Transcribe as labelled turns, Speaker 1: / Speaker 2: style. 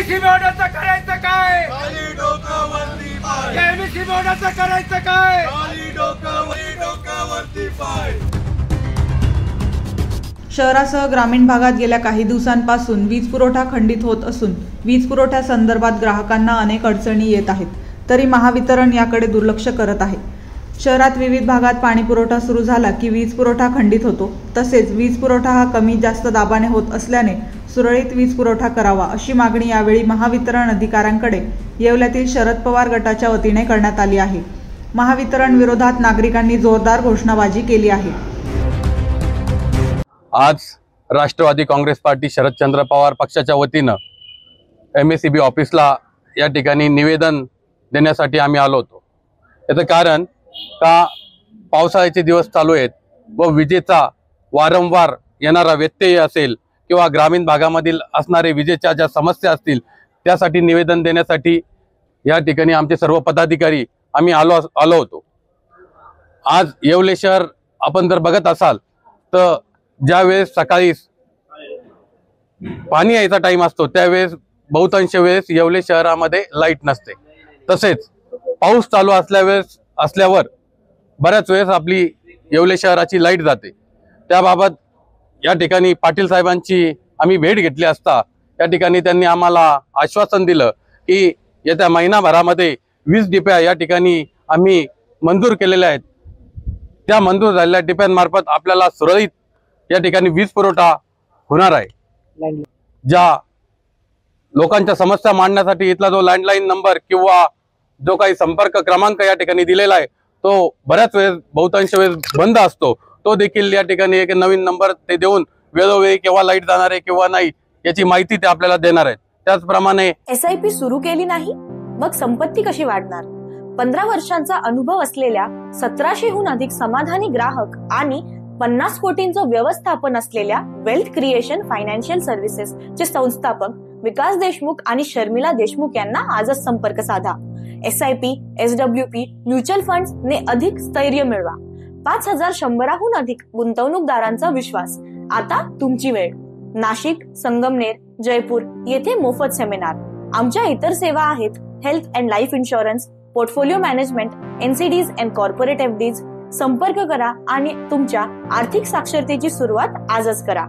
Speaker 1: MSc बोर्डाचं करायचं काय?
Speaker 2: खाली डोकावरती पाय.
Speaker 1: एमएससी बोर्डाचं करायचं काय?
Speaker 2: खाली डोकावरती पाय.
Speaker 3: शहरासह ग्रामीण भागात गेल्या काही दिवसांपासून वीज पुरवठा खंडित होत असून वीज पुरवठ्यासंदर्भात ग्राहकांना अनेक अडचणी येत आहेत, तरी महावितरण याकडे दुर्लक्ष करत आहे। शहरात विविध भागात पाणी पुरवठा सुरू झाला की वीज पुरवठा खंडित होतो, तसेच वीज पुरवठा हा कमी जास्त दाबाने होत असल्याने सुरळीत वीज पुरवठा करावा अशी मागणी यावेळी महावितरण अधिकाऱ्यांकडे येवल्यातील शरद पवार गटाच्या वतीने करण्यात आली आहे। महावितरण विरोधात नागरिकांनी जोरदार घोषणाबाजी केली आहे।
Speaker 4: आज राष्ट्रवादी काँग्रेस पार्टी शरदचंद्र पवार पक्षाच्या वतीनं MSEB ऑफिसला या ठिकाणी निवेदन देण्यासाठी आम्ही आलो होतो। याचं कारण का पावसाळ्याचे दिवस चालू आहेत व विजेचा वारंवार येणारा व्यत्यय असेल किंवा ग्रामीण भागामधील असणारे विजेच्या ज्या समस्या असतील त्यासाठी निवेदन देण्यासाठी या ठिकाणी आमचे सर्व पदाधिकारी आम्ही आलो होतो। आज येवले शहर आपण जर बघत असाल तर ज्यावेळेस सकाळी पाणी यायचा टाइम असतो त्यावेळेस बहुतांश वेळेस येवले शहरामध्ये लाईट नसते। तसेच पाऊस चालू असल्यावर बऱ्याच वेळेस आपली येवले शहराची लाईट जाते। त्याबाबत या ठिकाणी पाटील साहेबांची आम्ही भेट घेतली असता या ठिकाणी त्यांनी आम्हाला आश्वासन दिलं की येत्या महिनाभरामध्ये 20 डिप्या या ठिकाणी आम्ही मंजूर केलेल्या आहेत। त्या मंजूर झालेल्या डिप्यांमार्फत आपल्याला सुरळीत या ठिकाणी वीज पुरवठा होणार आहे। ज्या लोकांच्या समस्या मांडण्यासाठी इथला जो लँडलाईन नंबर किंवा जो काही संपर्क क्रमांक या ठिकाणी दिलेला आहे तो बऱ्याच वेळेस बहुतांश वेळेस बंद असतो, तो देखील या ठिकाणी एक नवीन नंबर ते देऊन वेळोवेळी केव्हा लाईट जाणार आहे किंवा नाही याची माहिती ते आपल्याला देणार आहेत। त्याचप्रमाणे
Speaker 5: SIP सुरू केली नाही मग संपत्ती कशी वाढणार? 15 वर्षांचा अनुभव असलेल्या 1700हून अधिक समाधानी ग्राहक आणि 50 कोटींचं व्यवस्थापन असलेल्या वेल्थ क्रिएशन फायनान्शियल सर्व्हिसेस चे संस्थापक विकास देशमुख आणि शर्मिला देशमुख यांना आजच संपर्क साधा। SIP, SWP, म्युच्युअल फंड्स ने अधिक स्थैर्य मिळवा। 5100हून अधिक गुंतवणूकदारांचा विश्वास। आता तुमची वेळ। नाशिक, संगमनेर, जयपूर येथे मोफत सेमिनार। आमच्या इतर सेवा आहेत health and life insurance, portfolio management, NCDs and corporate FDs। संपर्क करा आणि तुमच्या आर्थिक साक्षरतेची सुरुवात आजच करा।